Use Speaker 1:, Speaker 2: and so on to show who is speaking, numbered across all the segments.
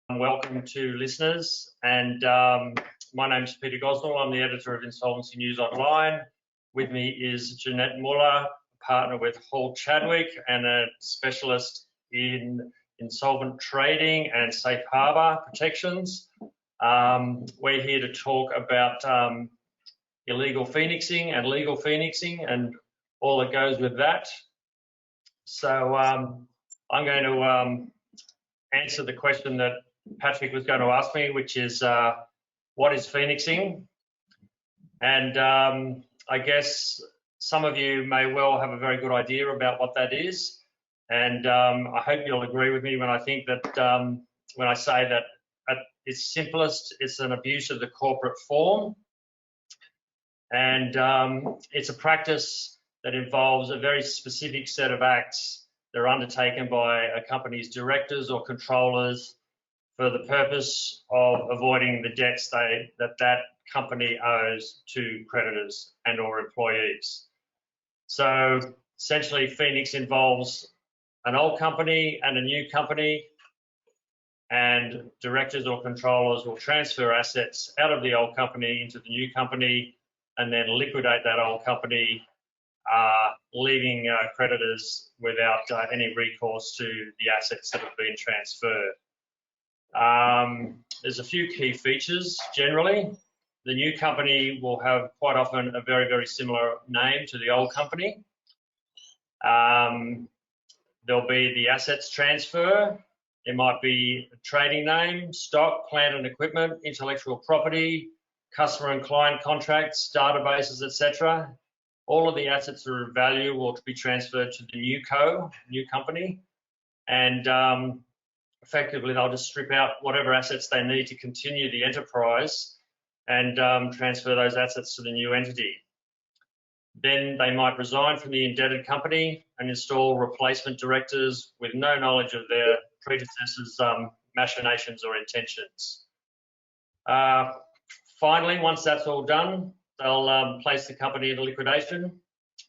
Speaker 1: Welcome to listeners, and my name is Peter Gosnell. I'm the editor of Insolvency News Online. With me is Ginette Muller, partner with Chadwick and a specialist in insolvent trading and safe harbour protections. We're here to talk about illegal phoenixing and legal phoenixing and all that goes with that. So I'm going to answer the question that Patrick was going to ask me, which is what is phoenixing? And I guess some of you may well have a very good idea about what that is. And I hope you'll agree with me when I think that when I say that at its simplest, it's an abuse of the corporate form. And it's a practice that involves a very specific set of acts that are undertaken by a company's directors or controllers for the purpose of avoiding the debts that company owes to creditors and or employees. So essentially, Phoenix involves an old company and a new company, and directors or controllers will transfer assets out of the old company into the new company and then liquidate that old company, leaving creditors without any recourse to the assets that have been transferred. There's a few key features generally. The new company will have quite often a very, very similar name to the old company. There'll be the assets transfer. There might be a trading name, stock, plant and equipment, intellectual property, customer and client contracts, databases, etc. All of the assets that are of value will be transferred to the new company, and effectively they'll just strip out whatever assets they need to continue the enterprise and transfer those assets to the new entity. Then they might resign from the indebted company and install replacement directors with no knowledge of their predecessors' machinations or intentions. Finally, once that's all done, they'll place the company into liquidation,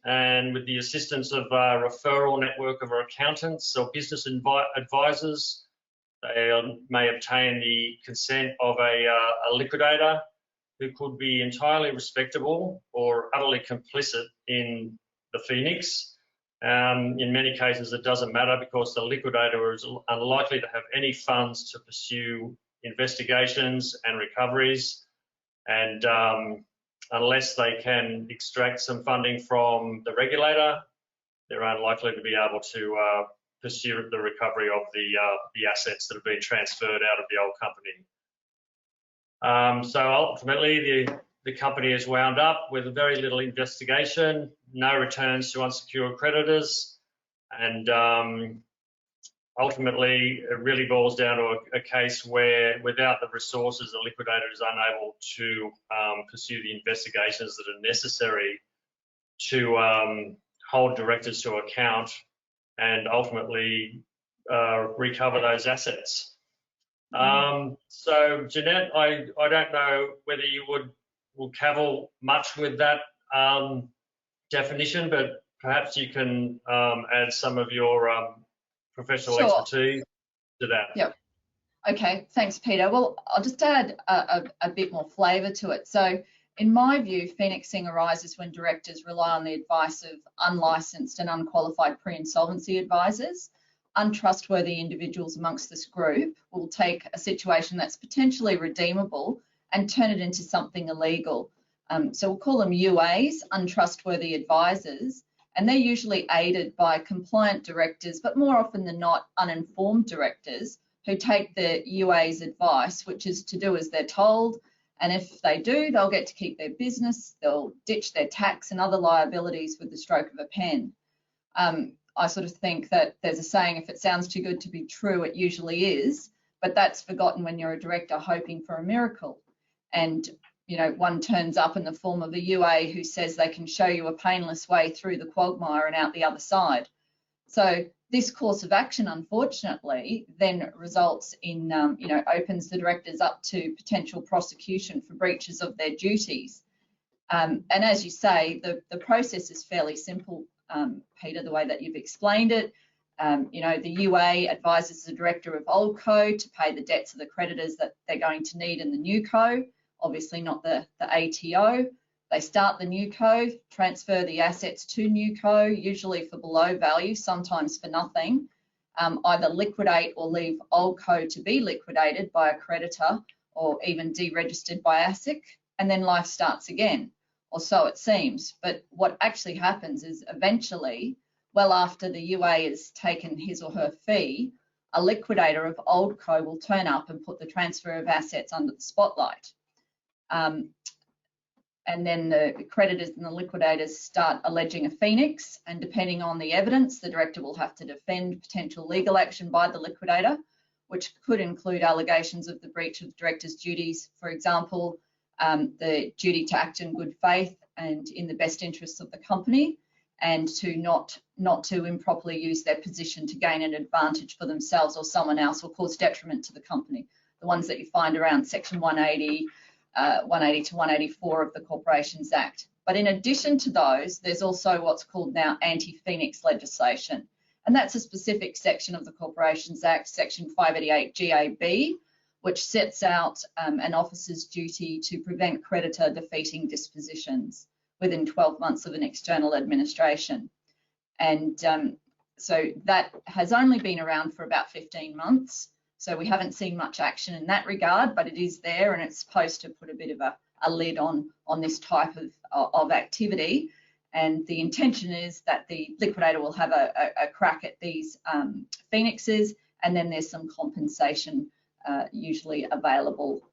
Speaker 1: and with the assistance of a referral network of accountants or business advisors, they may obtain the consent of a liquidator who could be entirely respectable or utterly complicit in the Phoenix. In many cases, it doesn't matter because the liquidator is unlikely to have any funds to pursue investigations and recoveries, and unless they can extract some funding from the regulator, they're unlikely to be able to pursue the recovery of the assets that have been transferred out of the old company. So ultimately, the company is wound up with very little investigation, no returns to unsecured creditors, and ultimately it really boils down to a case where without the resources, the liquidator is unable to pursue the investigations that are necessary to hold directors to account and ultimately recover those assets. So Ginette, I don't know whether you will cavil much with that definition, but perhaps you can add some of your professional expertise to that.
Speaker 2: Yep. Okay, thanks, Peter. Well, I'll just add a bit more flavour to it. So in my view, phoenixing arises when directors rely on the advice of unlicensed and unqualified pre-insolvency advisors. Untrustworthy individuals amongst this group will take a situation that's potentially redeemable and turn it into something illegal. So we'll call them UAs, untrustworthy advisors, and they're usually aided by compliant directors, but more often than not, uninformed directors who take the UA's advice, which is to do as they're told. And if they do, they'll get to keep their business, they'll ditch their tax and other liabilities with the stroke of a pen. I sort of think that there's a saying, if it sounds too good to be true, it usually is, but that's forgotten when you're a director hoping for a miracle. And, you know, one turns up in the form of a UA who says they can show you a painless way through the quagmire and out the other side. So this course of action, unfortunately, then results in, you know, opens the directors up to potential prosecution for breaches of their duties. And as you say, the process is fairly simple, Peter, the way that you've explained it. You know, the UA advises the director of old co to pay the debts of the creditors that they're going to need in the new co, obviously not the ATO. They start the new co, transfer the assets to new co, usually for below value, sometimes for nothing, either liquidate or leave old co to be liquidated by a creditor or even deregistered by ASIC, and then life starts again, or so it seems. But what actually happens is eventually, well after the UA has taken his or her fee, a liquidator of old co will turn up and put the transfer of assets under the spotlight. And then the creditors and the liquidators start alleging a phoenix, and depending on the evidence, the director will have to defend potential legal action by the liquidator, which could include allegations of the breach of director's duties, for example, the duty to act in good faith and in the best interests of the company, and to not to improperly use their position to gain an advantage for themselves or someone else or cause detriment to the company. The ones that you find around Section 180, 180 to 184 of the Corporations Act. But in addition to those, there's also what's called now anti-phoenix legislation. And that's a specific section of the Corporations Act, Section 588 GAB, which sets out an officer's duty to prevent creditor defeating dispositions within 12 months of an external administration. And so that has only been around for about 15 months. So we haven't seen much action in that regard, but it is there, and it's supposed to put a bit of a lid on this type of activity. And the intention is that the liquidator will have a crack at these phoenixes, and then there's some compensation usually available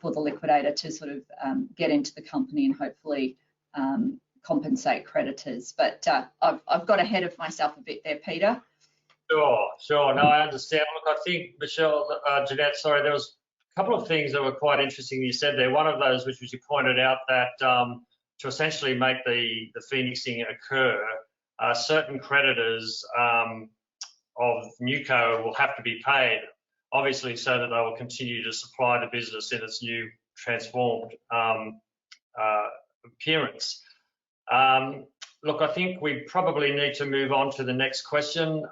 Speaker 2: for the liquidator to sort of get into the company and hopefully compensate creditors. But I've got ahead of myself a bit there, Peter.
Speaker 1: Sure. No, I understand. Look, I think, Michelle, Ginette, sorry, there was a couple of things that were quite interesting you said there. One of those, which was you pointed out that to essentially make the phoenixing occur, certain creditors of Newco will have to be paid, obviously, so that they will continue to supply the business in its new transformed appearance. Look, I think we probably need to move on to the next question,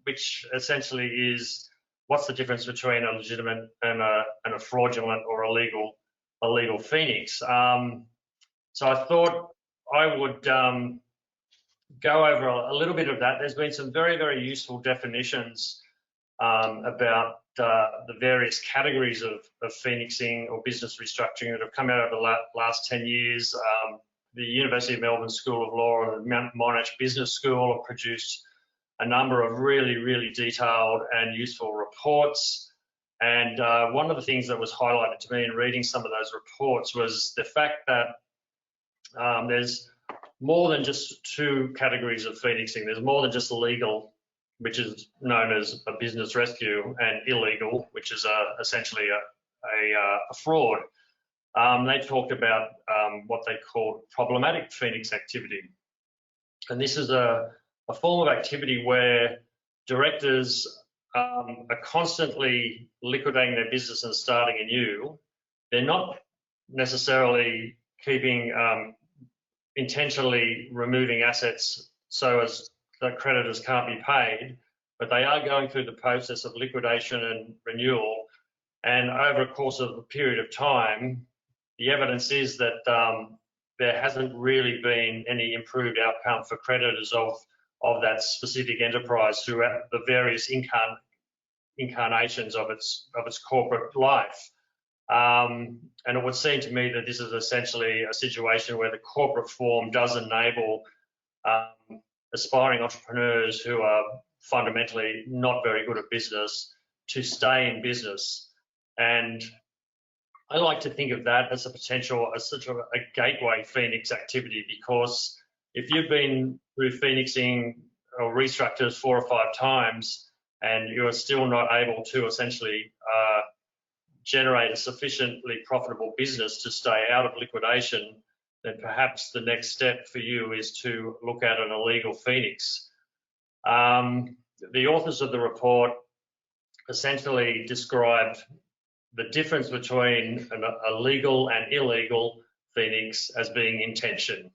Speaker 1: which essentially is, what's the difference between a legitimate and a fraudulent or a legal phoenix? So I thought I would go over a little bit of that. There's been some very, very useful definitions about the various categories of phoenixing or business restructuring that have come out over the last 10 years. The University of Melbourne School of Law and Monash Business School have produced a number of really, really detailed and useful reports. And one of the things that was highlighted to me in reading some of those reports was the fact that there's more than just two categories of phoenixing. There's more than just legal, which is known as a business rescue, and illegal, which is essentially a fraud. They talked about what they called problematic phoenix activity. And this is a form of activity where directors are constantly liquidating their business and starting anew. They're not necessarily keeping, intentionally removing assets so as that creditors can't be paid, but they are going through the process of liquidation and renewal. And over a course of a period of time, the evidence is that there hasn't really been any improved outcome for creditors of that specific enterprise throughout the various incarnations of its corporate life. And it would seem to me that this is essentially a situation where the corporate form does enable aspiring entrepreneurs who are fundamentally not very good at business to stay in business. And I like to think of that as a potential, as such a gateway phoenix activity, because if you've been through phoenixing or restructures 4 or 5 times and you're still not able to essentially generate a sufficiently profitable business to stay out of liquidation, then perhaps the next step for you is to look at an illegal phoenix. The authors of the report essentially described the difference between a legal and illegal phoenix as being intention.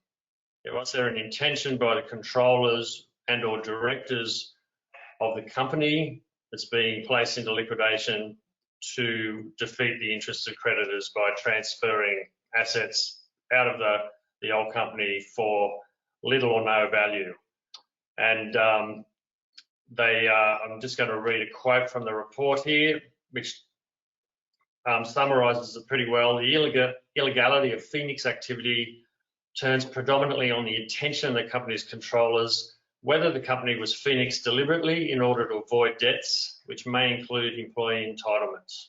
Speaker 1: Was there an intention by the controllers and or directors of the company that's being placed into liquidation to defeat the interests of creditors by transferring assets out of the old company for little or no value. And I'm just going to read a quote from the report here, which summarises it pretty well. The illegality of Phoenix activity turns predominantly on the intention of the company's controllers, whether the company was Phoenix deliberately in order to avoid debts, which may include employee entitlements.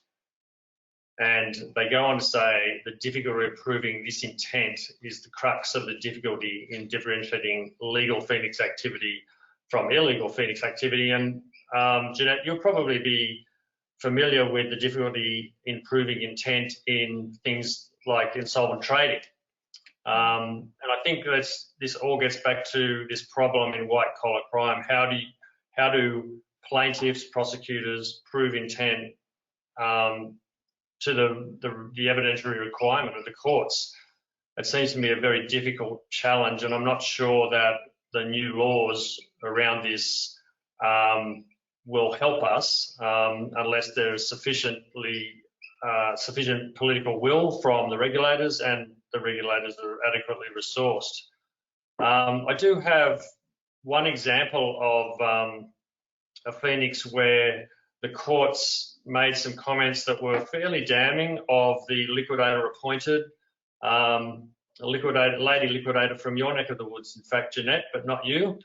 Speaker 1: And they go on to say the difficulty of proving this intent is the crux of the difficulty in differentiating legal Phoenix activity from illegal Phoenix activity. And Ginette, you'll probably be familiar with the difficulty in proving intent in things like insolvent trading. And I think this all gets back to this problem in white-collar crime. How do plaintiffs, prosecutors prove intent to the evidentiary requirement of the courts? It seems to me a very difficult challenge, and I'm not sure that the new laws around this will help us unless there is sufficient political will from the regulators and the regulators are adequately resourced. I do have one example of a Phoenix where the courts made some comments that were fairly damning of the liquidator appointed, a lady liquidator from your neck of the woods, in fact, Ginette, but not you.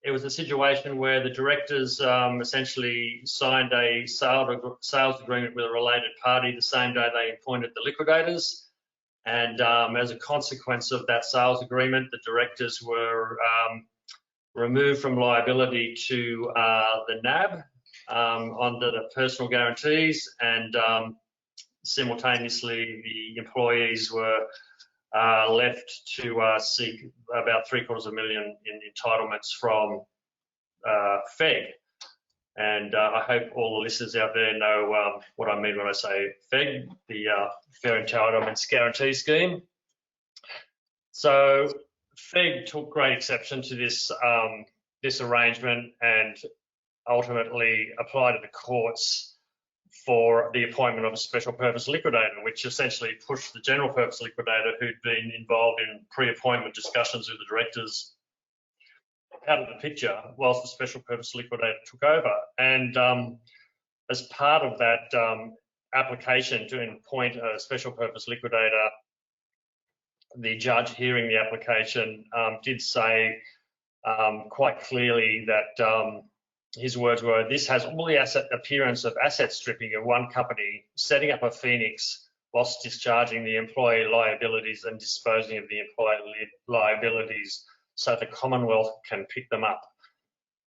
Speaker 1: It was a situation where the directors essentially signed a sales agreement with a related party the same day they appointed the liquidators. And as a consequence of that sales agreement, the directors were removed from liability to the NAB under the personal guarantees, and simultaneously the employees were left to seek about $750,000 in entitlements from FEG. And I hope all the listeners out there know what I mean when I say FEG, the Fair Entitlements Guarantee Scheme. So FEG took great exception to this this arrangement and ultimately applied to the courts for the appointment of a special purpose liquidator, which essentially pushed the general purpose liquidator, who'd been involved in pre-appointment discussions with the directors, out of the picture whilst the special purpose liquidator took over. And as part of that application to appoint a special purpose liquidator, the judge hearing the application did say quite clearly that his words were, "This has all the appearance of asset stripping of one company, setting up a Phoenix whilst discharging the employee liabilities and disposing of the employee liabilities so the Commonwealth can pick them up."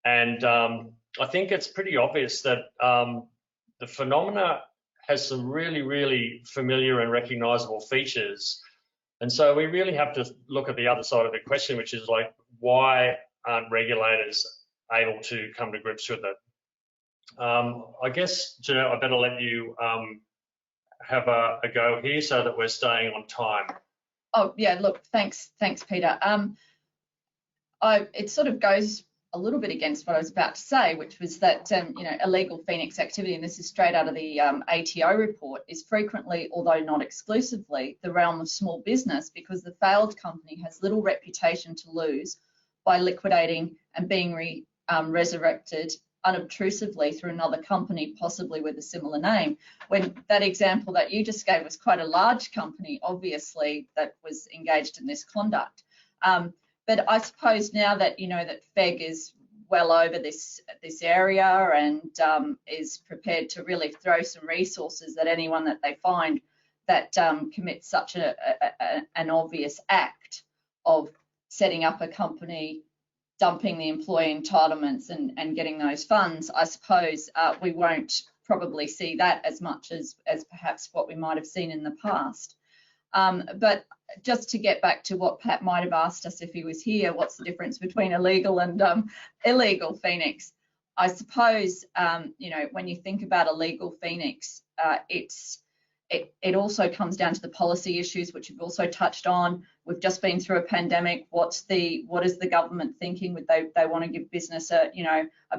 Speaker 1: And I think it's pretty obvious that the phenomena has some really, really familiar and recognisable features. And so we really have to look at the other side of the question, which is like, why aren't regulators able to come to grips with it? I guess, Ginette, I better let you have a go here so that we're staying on time.
Speaker 2: Oh yeah, look, thanks Peter. It sort of goes a little bit against what I was about to say, which was that illegal Phoenix activity, and this is straight out of the ATO report, is frequently, although not exclusively, the realm of small business, because the failed company has little reputation to lose by liquidating and being resurrected unobtrusively through another company, possibly with a similar name. When that example that you just gave was quite a large company, obviously, that was engaged in this conduct. But I suppose now that that FEG is well over this area and is prepared to really throw some resources at anyone that they find that commits such an obvious act of setting up a company, dumping the employee entitlements and getting those funds, I suppose we won't probably see that as much as perhaps what we might have seen in the past. But just to get back to what Pat might have asked us if he was here, what's the difference between illegal and illegal Phoenix? I suppose, when you think about illegal Phoenix, it's it also comes down to the policy issues, which you've also touched on. We've just been through a pandemic. What is the government thinking? Would they want to give business a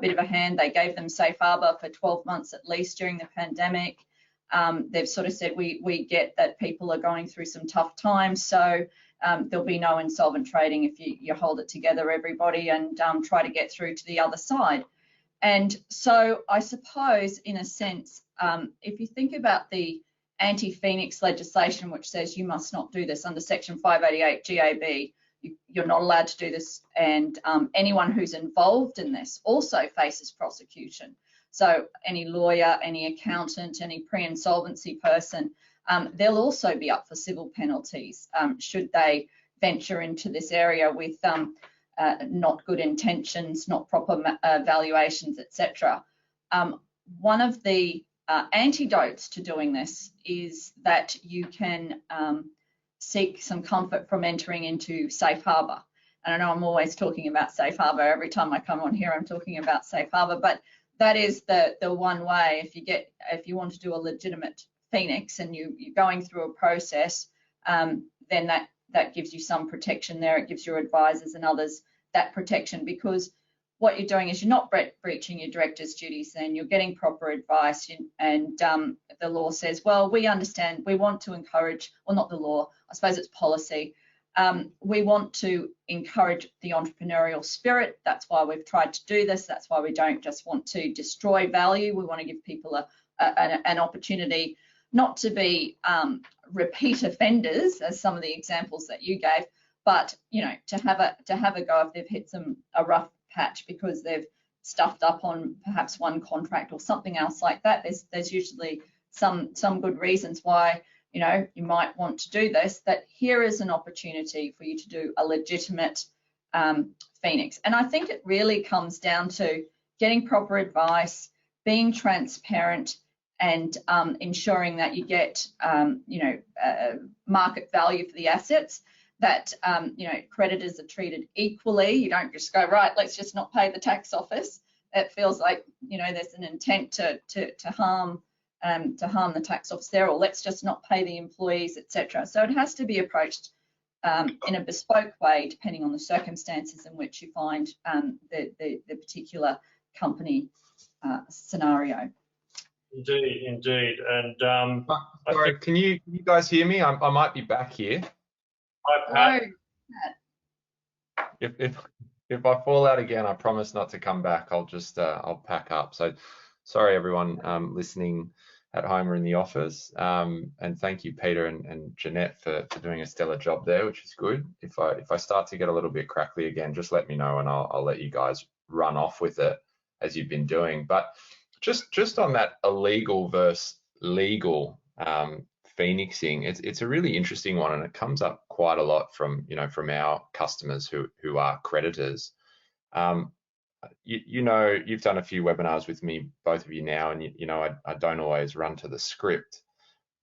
Speaker 2: bit of a hand? They gave them safe harbour for 12 months at least during the pandemic. They've sort of said we get that people are going through some tough times, so there'll be no insolvent trading if you hold it together, everybody, and try to get through to the other side. And so I suppose, in a sense, if you think about the anti-Phoenix legislation, which says you must not do this under Section 588 GAB, you're not allowed to do this, and anyone who's involved in this also faces prosecution. So any lawyer, any accountant, any pre-insolvency person, they'll also be up for civil penalties should they venture into this area with not good intentions, not proper valuations, etc. One of the antidotes to doing this is that you can seek some comfort from entering into safe harbour. And I know I'm always talking about safe harbour. Every time I come on here, I'm talking about safe harbour, but that is the one way. If you want to do a legitimate Phoenix and you're going through a process, then that gives you some protection there. It gives your advisors and others that protection, because what you're doing is you're not breaching your director's duties, then you're getting proper advice, and the law says, well, we understand, we want to encourage, well, not the law, I suppose it's policy. We want to encourage the entrepreneurial spirit. That's why we've tried to do this. That's why we don't just want to destroy value. We want to give people an opportunity not to be repeat offenders, as some of the examples that you gave, but to have a go if they've hit a rough patch because they've stuffed up on perhaps one contract or something else like that. There's usually some good reasons why you might want to do this. That here is an opportunity for you to do a legitimate Phoenix. And I think it really comes down to getting proper advice, being transparent, and ensuring that you get market value for the assets, that creditors are treated equally. You don't just go, right, let's just not pay the tax office. It feels like there's an intent to harm the tax office there, or let's just not pay the employees, etc. So it has to be approached in a bespoke way, depending on the circumstances in which you find the particular company scenario.
Speaker 1: Indeed. And
Speaker 3: sorry, can you guys hear me? I might be back here.
Speaker 1: Hi, Pat.
Speaker 3: If I fall out again, I promise not to come back. I'll just I'll pack up. So sorry everyone listening at home or in the office. And thank you, Peter and Ginette, for doing a stellar job there, which is good. If I start to get a little bit crackly again, just let me know and I'll let you guys run off with it as you've been doing. But just on that illegal versus legal Phoenixing, it's a really interesting one, and it comes up quite a lot from from our customers who are creditors. You've done a few webinars with me, both of you now, and I don't always run to the script.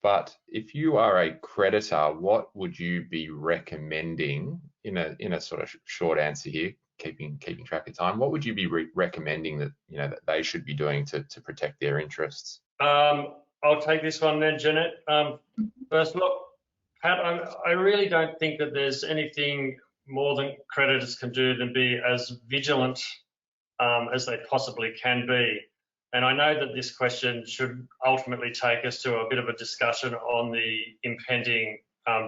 Speaker 3: But if you are a creditor, what would you be recommending in a sort of short answer here, keeping track of time? What would you be recommending that that they should be doing to protect their interests?
Speaker 1: I'll take this one then, Ginette. First, look, Pat, I really don't think that there's anything more than creditors can do than be as vigilant as they possibly can be. And I know that this question should ultimately take us to a bit of a discussion on the impending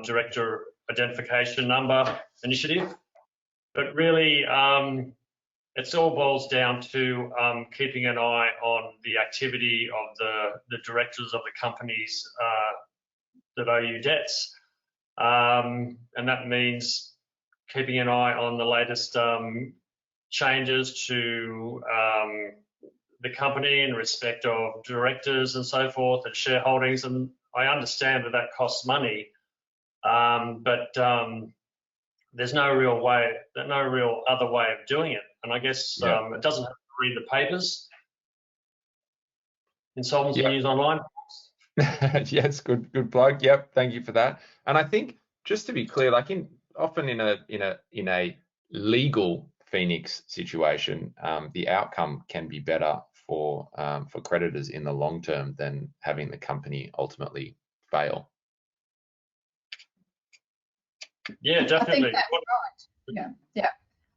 Speaker 1: director identification number initiative. But really, it all boils down to keeping an eye on the activity of the directors of the companies that owe you debts. And that means keeping an eye on the latest changes to the company in respect of directors and so forth and shareholdings. And I understand that costs money, but there's no real other way of doing it. And I guess it doesn't have to read the papers. Insolvency News Online.
Speaker 3: Yes, good plug. Yep, thank you for that. And I think, just to be clear, like often in a legal Phoenix situation, the outcome can be better for creditors in the long term than having the company ultimately fail.
Speaker 1: Yeah,
Speaker 2: I
Speaker 1: definitely.
Speaker 2: think that's right. Yeah.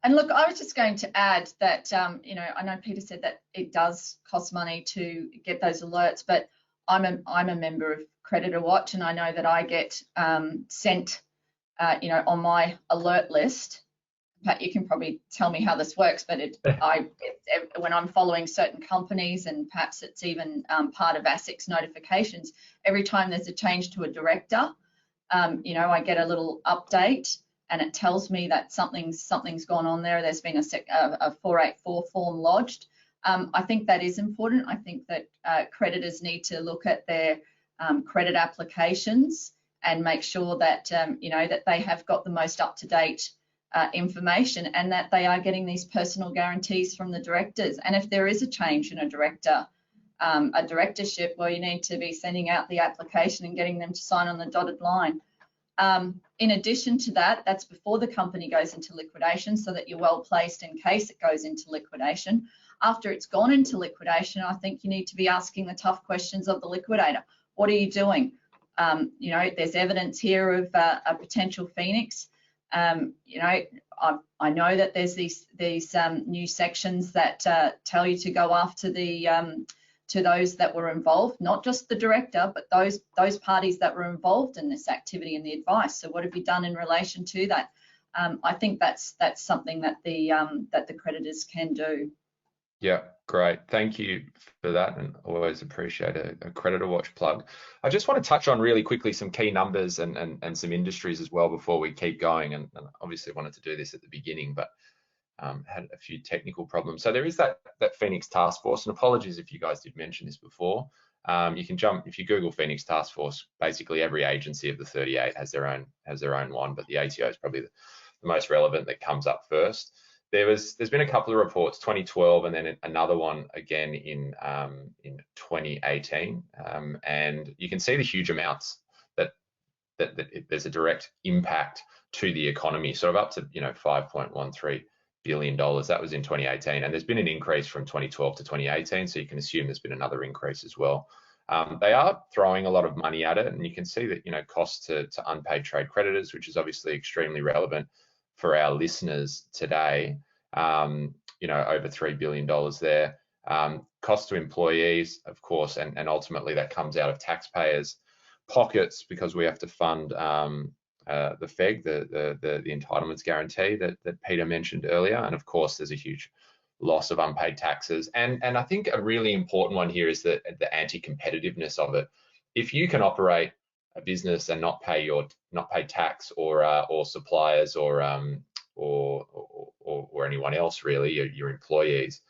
Speaker 2: And look, I was just going to add that, I know Peter said that it does cost money to get those alerts, but I'm a member of CreditorWatch, and I know that I get sent, on my alert list. Pat, you can probably tell me how this works, but when I'm following certain companies, and perhaps it's even part of ASIC's notifications, every time there's a change to a director, I get a little update, and it tells me that something's gone on there. There's been a 484 form lodged. I think that is important. I think that creditors need to look at their credit applications and make sure that that they have got the most up-to-date information, and that they are getting these personal guarantees from the directors. And if there is a change in a directorship, well, you need to be sending out the application and getting them to sign on the dotted line. In addition to that, that's before the company goes into liquidation, so that you're well placed in case it goes into liquidation. After it's gone into liquidation, I think you need to be asking the tough questions of the liquidator. What are you doing? There's evidence here of a potential Phoenix. I know that there's these new sections that tell you to go after to those that were involved, not just the director, but those parties that were involved in this activity and the advice. So what have you done in relation to that? I think that's something that the creditors can do.
Speaker 3: Yeah, great. Thank you for that, and always appreciate a CreditorWatch plug. I just want to touch on really quickly some key numbers and some industries as well before we keep going. And obviously wanted to do this at the beginning, but had a few technical problems. So there is that Phoenix Task Force, and apologies if you guys did mention this before. You can jump, if you Google Phoenix Task Force, basically every agency of the 38 has their own one, but the ATO is probably the most relevant that comes up first. There's been a couple of reports, 2012, and then another one again in 2018, and you can see the huge amounts that there's a direct impact to the economy, sort of up to $5.13 billion. That was in 2018, and there's been an increase from 2012 to 2018, so you can assume there's been another increase as well. They are throwing a lot of money at it, and you can see that costs to unpaid trade creditors, which is obviously extremely relevant for our listeners today, over $3 billion there. Cost to employees, of course, and ultimately that comes out of taxpayers' pockets, because we have to fund the FEG, the entitlements guarantee that Peter mentioned earlier. And of course, there's a huge loss of unpaid taxes. And I think a really important one here is the anti-competitiveness of it. If you can operate a business and not pay tax or suppliers or anyone else really, your employees,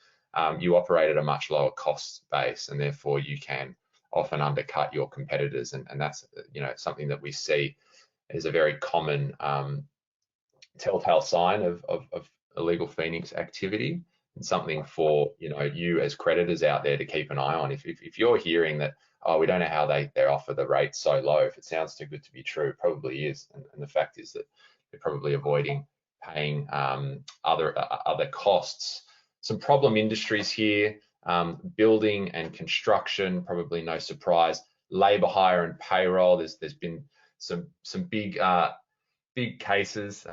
Speaker 3: you operate at a much lower cost base, and therefore you can often undercut your competitors, and that's something that we see is a very common telltale sign of illegal Phoenix activity, and something for you as creditors out there to keep an eye on. If you're hearing that, oh, we don't know how they offer the rate so low, if it sounds too good to be true, it probably is, and the fact is that they're probably avoiding paying other costs. Some problem industries here: building and construction, probably no surprise. Labor hire and payroll. There's been some big cases.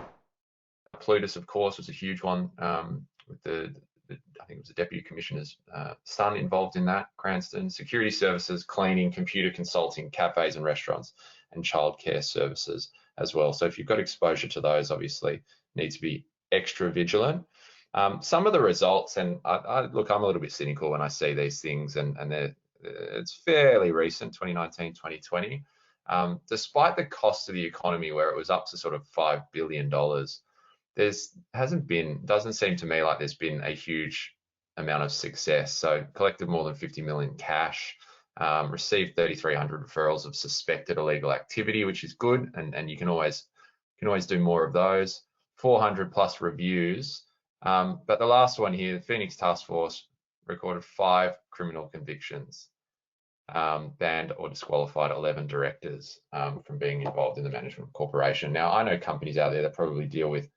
Speaker 3: Plutus, of course, was a huge one, with I think it was the Deputy Commissioner's son involved in that. Cranston. Security services, cleaning, computer consulting, cafes and restaurants, and childcare services as well. So if you've got exposure to those, obviously need to be extra vigilant. Some of the results, and look, I'm a little bit cynical when I see these things, and it's fairly recent, 2019, 2020. Despite the cost of the economy, where it was up to sort of $5 billion, doesn't seem to me like there's been a huge amount of success. So collected more than 50 million cash, received 3,300 referrals of suspected illegal activity, which is good, and you can always do more of those. 400 plus reviews. But the last one here, the Phoenix Task Force recorded 5 criminal convictions, banned or disqualified 11 directors from being involved in the management of corporation. Now, I know companies out there that probably deal with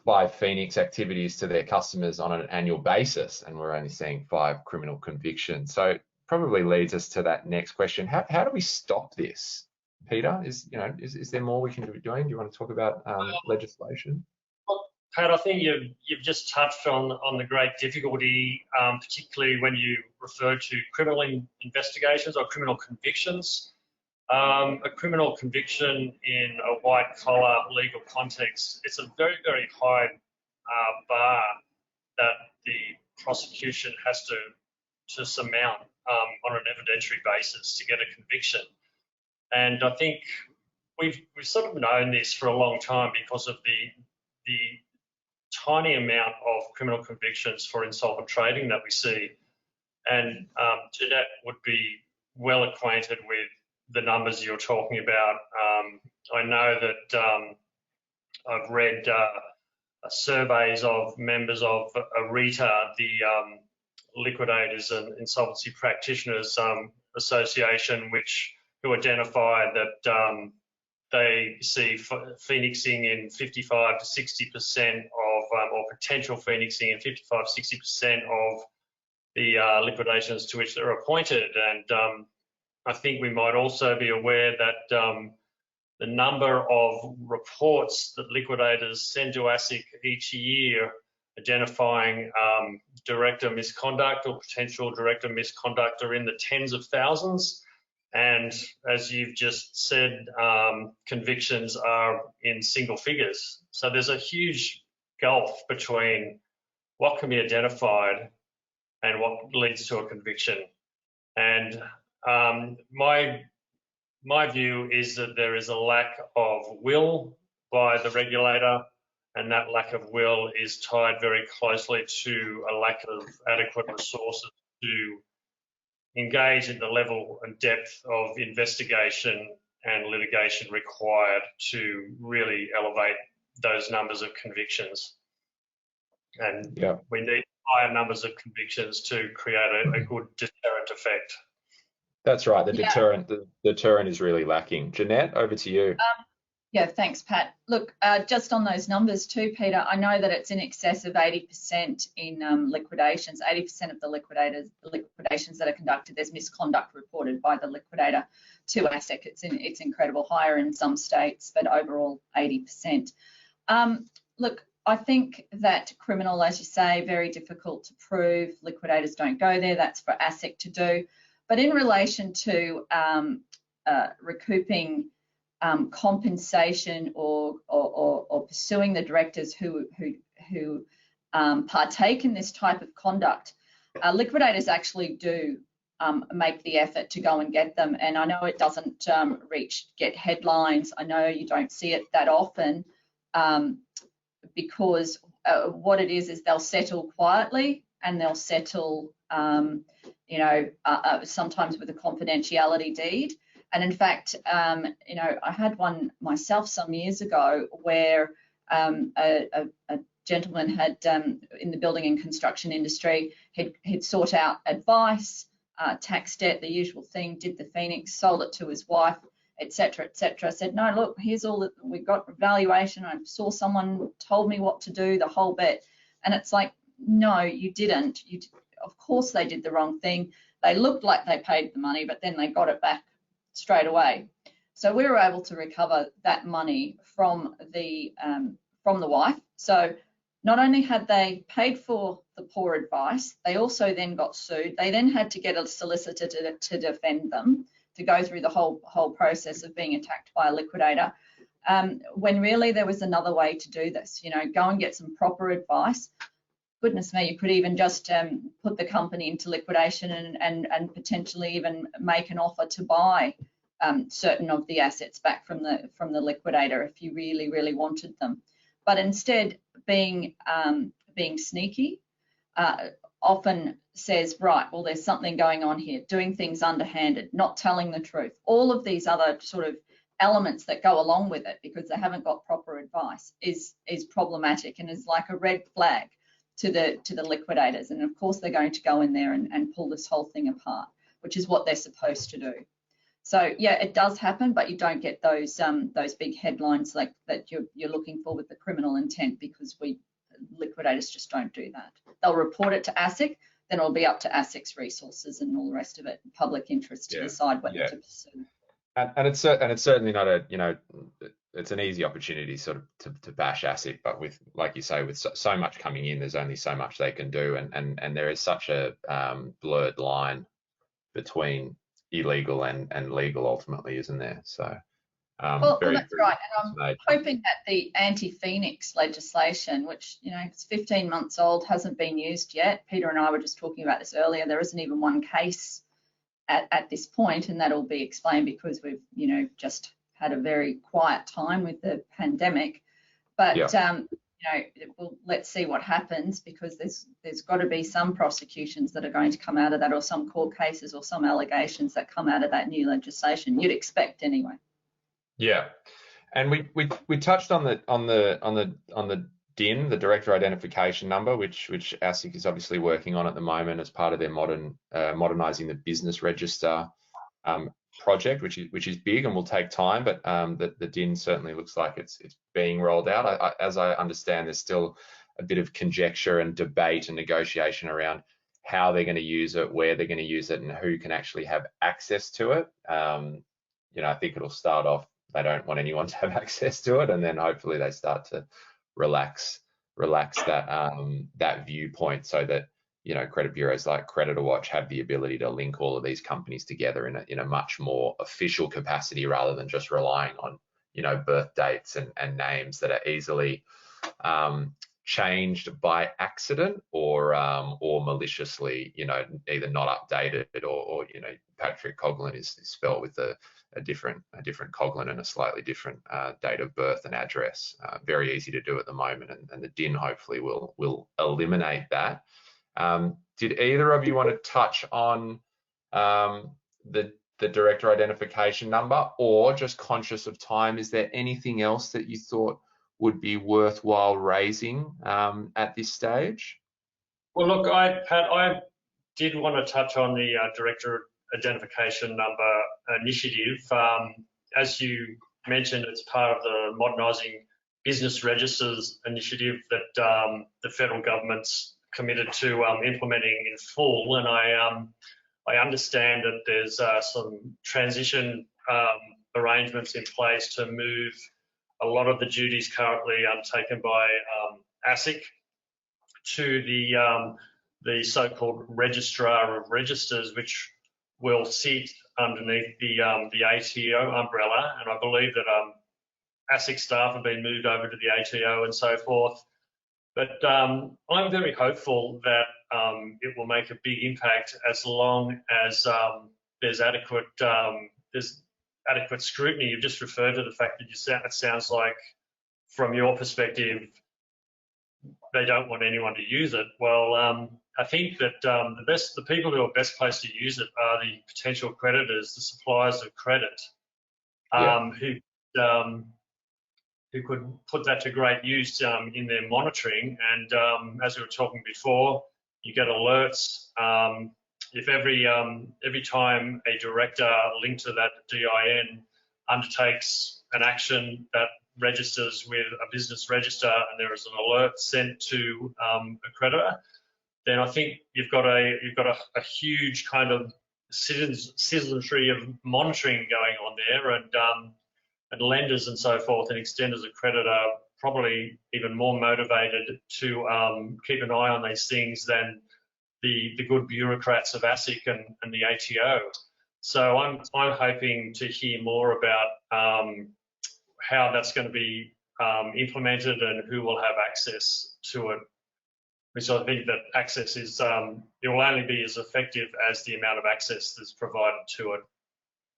Speaker 3: 5 Phoenix activities to their customers on an annual basis, and we're only seeing 5 criminal convictions. So probably leads us to that next question. How do we stop this? Peter, is there more we can be doing? Do you want to talk about legislation?
Speaker 1: Well, Pat, I think you've just touched on the great difficulty, particularly when you refer to criminal investigations or criminal convictions. A criminal conviction in a white-collar legal context, it's a very, very high bar that the prosecution has to surmount on an evidentiary basis to get a conviction. And I think we've sort of known this for a long time because of the tiny amount of criminal convictions for insolvent trading that we see. And Ginette would be well acquainted with the numbers you're talking about. I know that I've read surveys of members of ARETA, the Liquidators and Insolvency Practitioners Association, who identify that they see phoenixing in 55 to 60% of, or potential phoenixing in 55 to 60% of the liquidations to which they're appointed. And I think we might also be aware that the number of reports that liquidators send to ASIC each year identifying director misconduct or potential director misconduct are in the tens of thousands. And as you've just said, convictions are in single figures. So there's a huge gulf between what can be identified and what leads to a conviction. And my view is that there is a lack of will by the regulator, and that lack of will is tied very closely to a lack of adequate resources to engage in the level and depth of investigation and litigation required to really elevate those numbers of convictions. And we need higher numbers of convictions to create a good deterrent effect.
Speaker 3: That's right. The deterrent is really lacking. Ginette, over to you.
Speaker 2: Yeah, thanks, Pat. Look, just on those numbers too, Peter, I know that it's in excess of 80% in liquidations. 80% of the liquidations that are conducted, there's misconduct reported by the liquidator to ASIC. It's incredible, higher in some states, but overall 80%. Look, I think that criminal, as you say, very difficult to prove. Liquidators don't go there. That's for ASIC to do. But in relation to recouping compensation or pursuing the directors who partake in this type of conduct, liquidators actually do make the effort to go and get them. And I know it doesn't get headlines. I know you don't see it that often because what it is they'll settle quietly and they'll settle, sometimes with a confidentiality deed. And in fact, I had one myself some years ago where a gentleman had, in the building and construction industry, he'd sought out advice, tax debt, the usual thing, did the Phoenix, sold it to his wife, etc., etc. Said, no, look, here's all that we've got, valuation. I saw someone told me what to do, the whole bit. And it's like, no, you didn't. Of course they did the wrong thing. They looked like they paid the money, but then they got it back straight away. So we were able to recover that money from the wife. So not only had they paid for the poor advice, they also then got sued. They then had to get a solicitor to defend them, to go through the whole process of being attacked by a liquidator. When really there was another way to do this, go and get some proper advice. Goodness me, you could even just put the company into liquidation and potentially even make an offer to buy certain of the assets back from the liquidator if you really, really wanted them. But instead, being sneaky, often says, right, well, there's something going on here, doing things underhanded, not telling the truth, all of these other sort of elements that go along with it because they haven't got proper advice is problematic and is like a red flag to the liquidators. And of course they're going to go in there and pull this whole thing apart, which is what they're supposed to do. So yeah, it does happen, but you don't get those big headlines like that you're looking for with the criminal intent, because liquidators just don't do that. They'll report it to ASIC, then it'll be up to ASIC's resources and all the rest of it, public interest, to decide what to pursue.
Speaker 3: And it's certainly not a, it's an easy opportunity sort of to bash ASIC, but with, like you say, with so much coming in, there's only so much they can do, and there is such a blurred line between illegal and legal ultimately, isn't there? So
Speaker 2: well, that's right, and I'm hoping that the anti-Phoenix legislation, which it's 15 months old, hasn't been used yet. Peter and I were just talking about this earlier. There isn't even one case at this point, and that'll be explained because we've just had a very quiet time with the pandemic. But let's see what happens, because there's got to be some prosecutions that are going to come out of that, or some court cases or some allegations that come out of that new legislation. You'd expect anyway.
Speaker 3: Yeah, and we touched on the DIN, the Director Identification Number, which ASIC is obviously working on at the moment as part of their modernising the business register project, which is big and will take time, but the DIN certainly looks like it's being rolled out. As I understand, there's still a bit of conjecture and debate and negotiation around how they're going to use it, where they're going to use it, and who can actually have access to it. I think it'll start off, they don't want anyone to have access to it, and then hopefully they start to relax that viewpoint, so that credit bureaus like CreditorWatch have the ability to link all of these companies together in a much more official capacity, rather than just relying on birth dates and names that are easily changed by accident or maliciously, either not updated or Patrick Coghlan is spelled with a different Coghlan and a slightly different date of birth and address. Very easy to do at the moment, and the DIN hopefully will eliminate that. Did either of you want to touch on the Director Identification Number, or, just conscious of time, is there anything else that you thought would be worthwhile raising at this stage?
Speaker 1: Well, look, Pat, I did want to touch on the Director Identification Number initiative. As you mentioned, it's part of the Modernising Business Registers initiative that the federal government's committed to implementing in full, and I understand that there's some transition arrangements in place to move a lot of the duties currently undertaken by ASIC to the so-called Registrar of Registers, which will sit underneath the ATO umbrella. And I believe that ASIC staff have been moved over to the ATO and so forth. But I'm very hopeful that it will make a big impact, as long as there's adequate scrutiny. You've just referred to the fact that it sounds like, from your perspective, they don't want anyone to use it. Well, I think that the people who are best placed to use it are the potential creditors, the suppliers of credit, who could put that to great use in their monitoring. And as we were talking before, you get alerts. If every time a director linked to that DIN undertakes an action that registers with a business register, and there is an alert sent to a creditor, then I think you've got a huge kind of citizenry of monitoring going on there, and lenders and so forth, and extenders of credit are probably even more motivated to keep an eye on these things than the good bureaucrats of ASIC and the ATO. So I'm hoping to hear more about how that's going to be implemented and who will have access to it. Because I think that access is, it will only be as effective as the amount of access that's provided to it.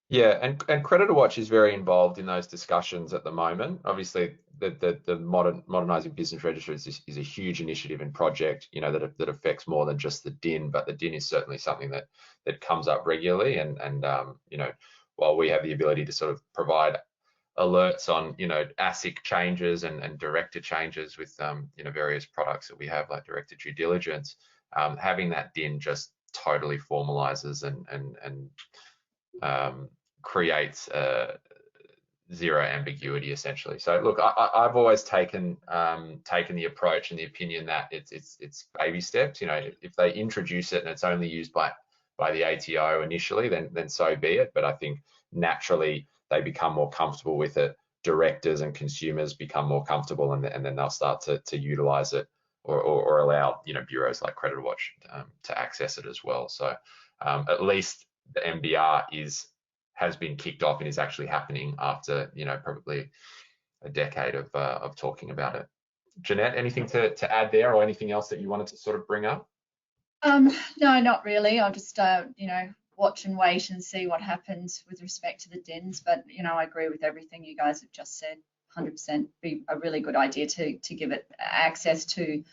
Speaker 3: Yeah, and CreditorWatch is very involved in those discussions at the moment. Obviously, the modernising business register is a huge initiative and project, that affects more than just the DIN, but the DIN is certainly something that comes up regularly. And while we have the ability to sort of provide alerts on ASIC changes and director changes with various products that we have, like director due diligence, having that DIN just totally formalizes and creates zero ambiguity essentially. So look, I've always taken the approach and the opinion that it's baby steps. You know, if they introduce it and it's only used by the ATO initially, then so be it. But I think naturally they become more comfortable with it. Directors and consumers become more comfortable, and then they'll start to utilize it or allow, you know, bureaus like CreditorWatch to access it as well. So at least the MBR has been kicked off and is actually happening after, you know, probably a decade of talking about it. Ginette, anything to add there, or anything else that you wanted to sort of bring up?
Speaker 2: No, not really. I'll just, you know, watch and wait and see what happens with respect to the DINs. But, you know, I agree with everything you guys have just said. 100% be a really good idea to give it access to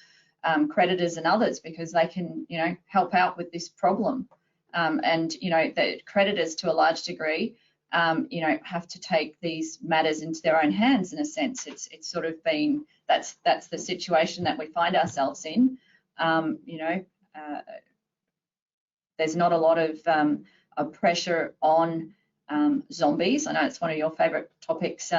Speaker 2: creditors and others, because they can, you know, help out with this problem. And, you know, the creditors to a large degree, you know, have to take these matters into their own hands in a sense. It's sort of been, that's the situation that we find ourselves in. You know, there's not a lot of pressure on zombies. I know it's one of your favorite topics,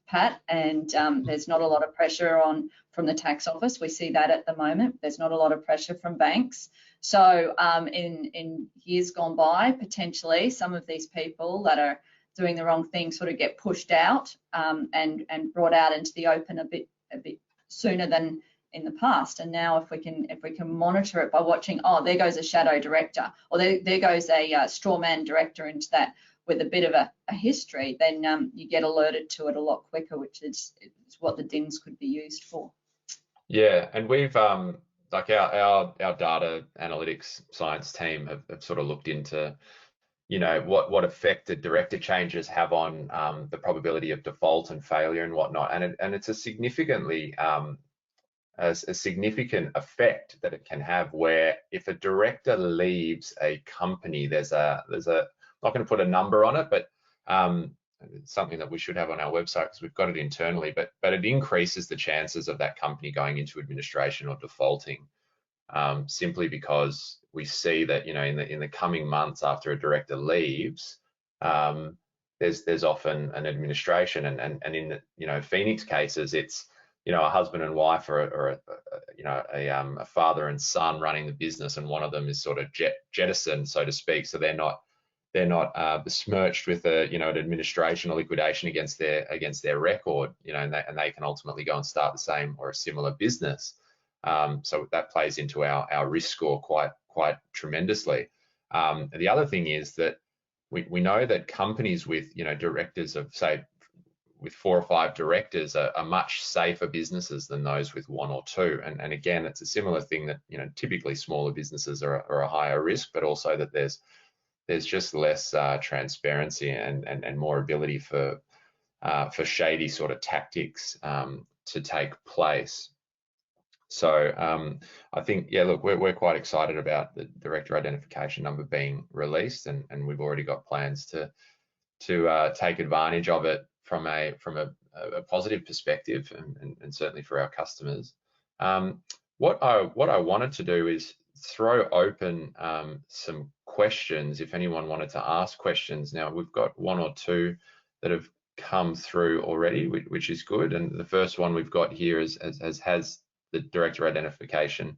Speaker 2: Pat, and there's not a lot of pressure from the tax office. We see that at the moment. There's not a lot of pressure from banks. So in years gone by, potentially some of these people that are doing the wrong thing sort of get pushed out and brought out into the open a bit sooner than in the past. And now if we can monitor it by watching, oh, there goes a shadow director, or there goes a straw man director into that with a bit of a history, then you get alerted to it a lot quicker, which is what the DINs could be used for. Yeah,
Speaker 3: and we've like our data analytics science team have sort of looked into, you know, what effect the director changes have on the probability of default and failure and whatnot, and it's a significantly a significant effect that it can have, where if a director leaves a company, there's a not going to put a number on it, but it's something that we should have on our website because we've got it internally, but it increases the chances of that company going into administration or defaulting, simply because we see that, you know, in the coming months after a director leaves, there's often an administration, and in the, you know, Phoenix cases, it's, you know, a husband and wife or a father and son running the business, and one of them is sort of jettisoned, so to speak, so they're not besmirched with an administration or liquidation against their record, you know, and they can ultimately go and start the same or a similar business. So that plays into our risk score quite tremendously. The other thing is that we know that companies with, you know, directors of, say, with 4 or 5 directors are much safer businesses than those with 1 or 2. And again, it's a similar thing that, you know, typically smaller businesses are a higher risk, but also that there's just less transparency and more ability for shady sort of tactics to take place. So I think, yeah, look, we're quite excited about the director identification number being released, and we've already got plans to take advantage of it from a positive perspective, and certainly for our customers. What I wanted to do is throw open some questions if anyone wanted to ask questions. Now we've got 1 or 2 that have come through already, which is good. And the first one we've got here has the director identification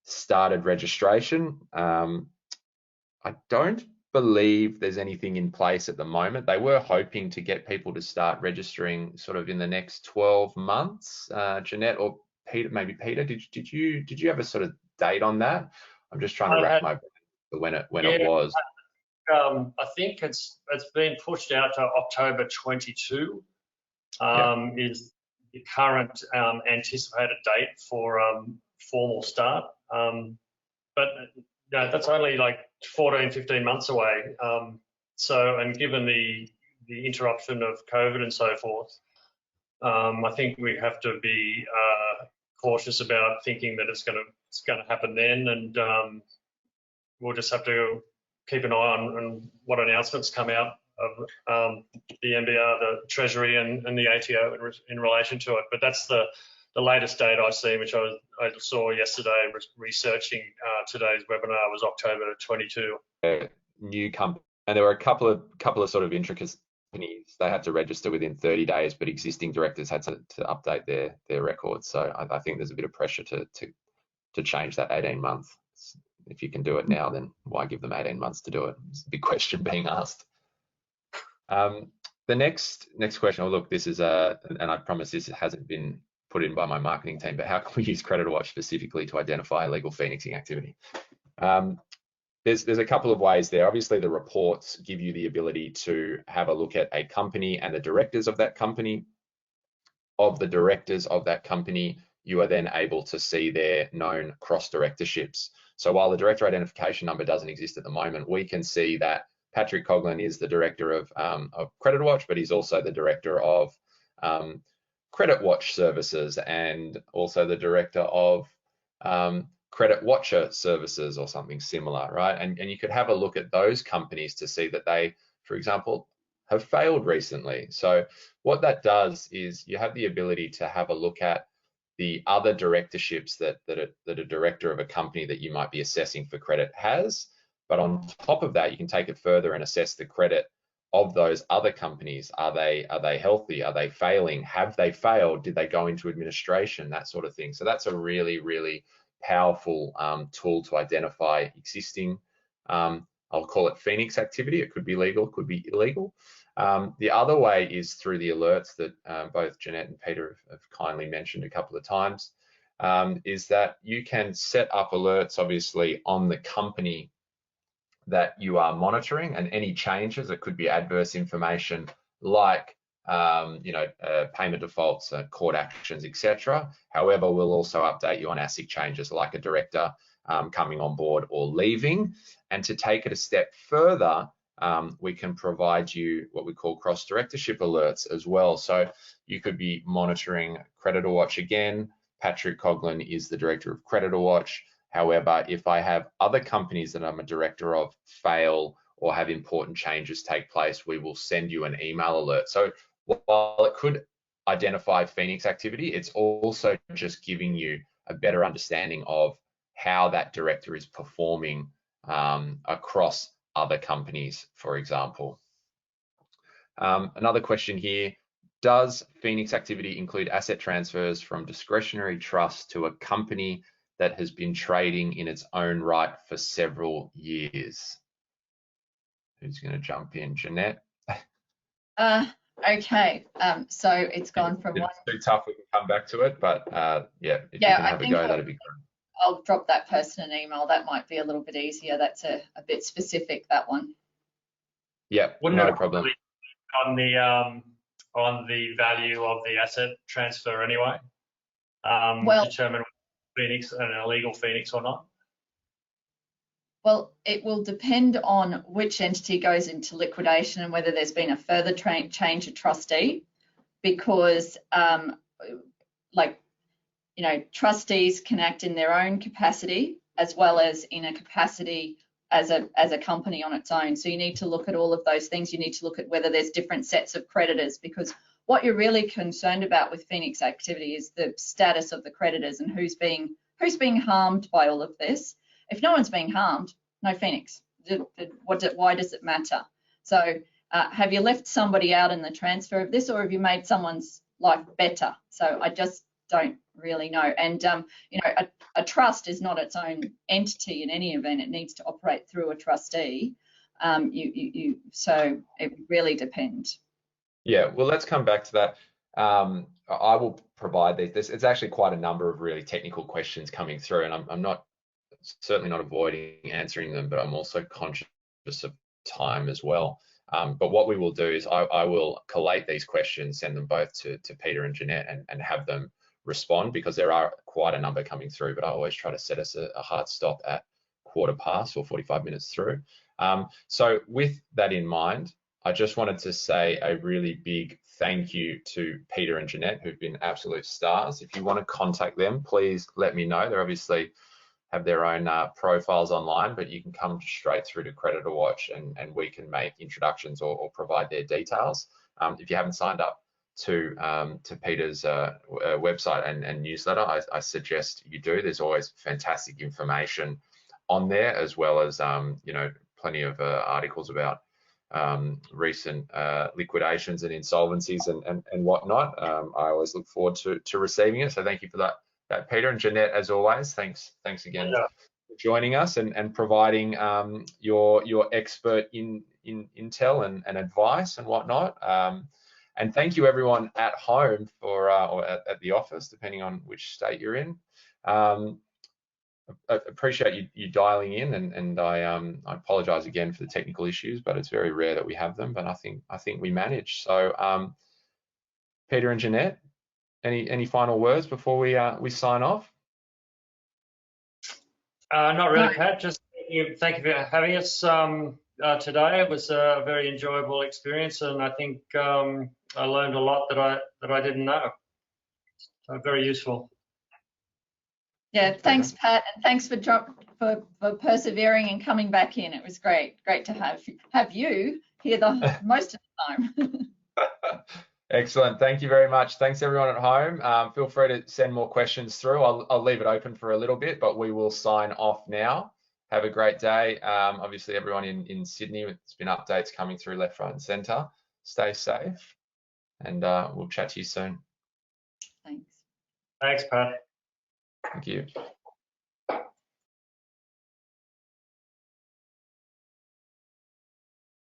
Speaker 3: started registration. I don't believe there's anything in place at the moment. They were hoping to get people to start registering sort of in the next 12 months. Ginette or Peter, maybe Peter, did you have a sort of date on that? I'm just trying to wrap my brain when it was.
Speaker 1: I think it's been pushed out to October 22. Is the current anticipated date for formal start. But no, that's only like 14, 15 months away. So, and given the interruption of COVID and so forth, I think we have to be cautious about thinking that it's going to happen then, and we'll just have to keep an eye on what announcements come out of the MBR, the Treasury, and the ATO in relation to it. But that's the latest date I've seen, which I saw yesterday researching today's webinar, was October 22.
Speaker 3: New company, and there were a couple of sort of intricacies companies, they had to register within 30 days, but existing directors had to update their records. So I think there's a bit of pressure to change that 18 months. If you can do it now, then why give them 18 months to do it? It's a big question being asked. The next question, oh look, this is and I promise this hasn't been put in by my marketing team, but how can we use CreditorWatch specifically to identify illegal phoenixing activity? There's a couple of ways there. Obviously, the reports give you the ability to have a look at a company and the directors of that company. Of the directors of that company, you are then able to see their known cross-directorships. So while the director identification number doesn't exist at the moment, we can see that Patrick Coghlan is the director of CreditorWatch, but he's also the director of CreditWatch services and also the director of CreditWatcher services or something similar, right? And you could have a look at those companies to see that they, for example, have failed recently. So what that does is you have the ability to have a look at the other directorships that a director of a company that you might be assessing for credit has. But on top of that, you can take it further and assess the credit of those other companies. Are they healthy? Are they failing? Have they failed? Did they go into administration? That sort of thing. So that's a really, really powerful tool to identify existing, I'll call it Phoenix activity. It could be legal, it could be illegal. The other way is through the alerts that both Ginette and Peter have kindly mentioned a couple of times, is that you can set up alerts, obviously, on the company that you are monitoring, and any changes, it could be adverse information like payment defaults, court actions, etc. However, we'll also update you on ASIC changes like a director coming on board or leaving. And to take it a step further, we can provide you what we call cross-directorship alerts as well. So you could be monitoring CreditorWatch again. Patrick Coghlan is the director of CreditorWatch. However, if I have other companies that I'm a director of fail or have important changes take place, we will send you an email alert. So while it could identify Phoenix activity, it's also just giving you a better understanding of how that director is performing across other companies, for example. Another question here, does Phoenix activity include asset transfers from discretionary trust to a company that has been trading in its own right for several years? Who's going to jump in? Ginette?
Speaker 2: Okay, so it's gone from one.
Speaker 3: It's too tough, we can come back to it, but yeah, if you can have a go, that'd be great.
Speaker 2: I'll drop that person an email. That might be a little bit easier. That's a bit specific, that one.
Speaker 3: Yeah, no problem.
Speaker 1: On the value of the asset transfer anyway, determine Phoenix an illegal Phoenix or not?
Speaker 2: Well, it will depend on which entity goes into liquidation and whether there's been a further change of trustee, because trustees can act in their own capacity as well as in a capacity as a company on its own. So you need to look at all of those things. You need to look at whether there's different sets of creditors, because what you're really concerned about with Phoenix activity is the status of the creditors and who's being harmed by all of this. If no one's being harmed, no Phoenix. Why does it matter? So have you left somebody out in the transfer of this, or have you made someone's life better? So I just don't really know. And a trust is not its own entity in any event. It needs to operate through a trustee. So it would really depend.
Speaker 3: Yeah, well, let's come back to that. I will provide these. It's actually quite a number of really technical questions coming through, and I'm certainly not avoiding answering them, but I'm also conscious of time as well. But what we will do is I will collate these questions, send them both to Peter and Ginette, and have them respond, because there are quite a number coming through, but I always try to set us a hard stop at 1/4 or 45 minutes through. So with that in mind, I just wanted to say a really big thank you to Peter and Ginette, who've been absolute stars. If you want to contact them, please let me know. They obviously have their own profiles online, but you can come straight through to CreditorWatch and we can make introductions or provide their details. If you haven't signed up to Peter's website and newsletter, I suggest you do. There's always fantastic information on there, as well as plenty of articles about recent liquidations and insolvencies and whatnot. I always look forward to receiving it. So thank you for that, Peter. And Ginette, as always, thanks again for joining us and providing your expert intel and advice and whatnot. And thank you everyone at home or at the office, depending on which state you're in. I appreciate you dialing in, and I apologise again for the technical issues, but it's very rare that we have them. But I think we manage. So Peter and Ginette, any final words before we sign off?
Speaker 1: Not really, Pat. Just thank you for having us today. It was a very enjoyable experience, and I think I learned a lot that I didn't know. So very useful.
Speaker 2: Yeah, thanks, Pat, and thanks for persevering and coming back in. It was great to have you here the most of the time.
Speaker 3: Excellent. Thank you very much. Thanks everyone at home. Feel free to send more questions through. I'll leave it open for a little bit, but we will sign off now. Have a great day. Obviously everyone in Sydney, it's been updates coming through left, right and centre. Stay safe, and we'll chat to you soon.
Speaker 2: Thanks.
Speaker 1: Thanks, Pat.
Speaker 3: Thank you.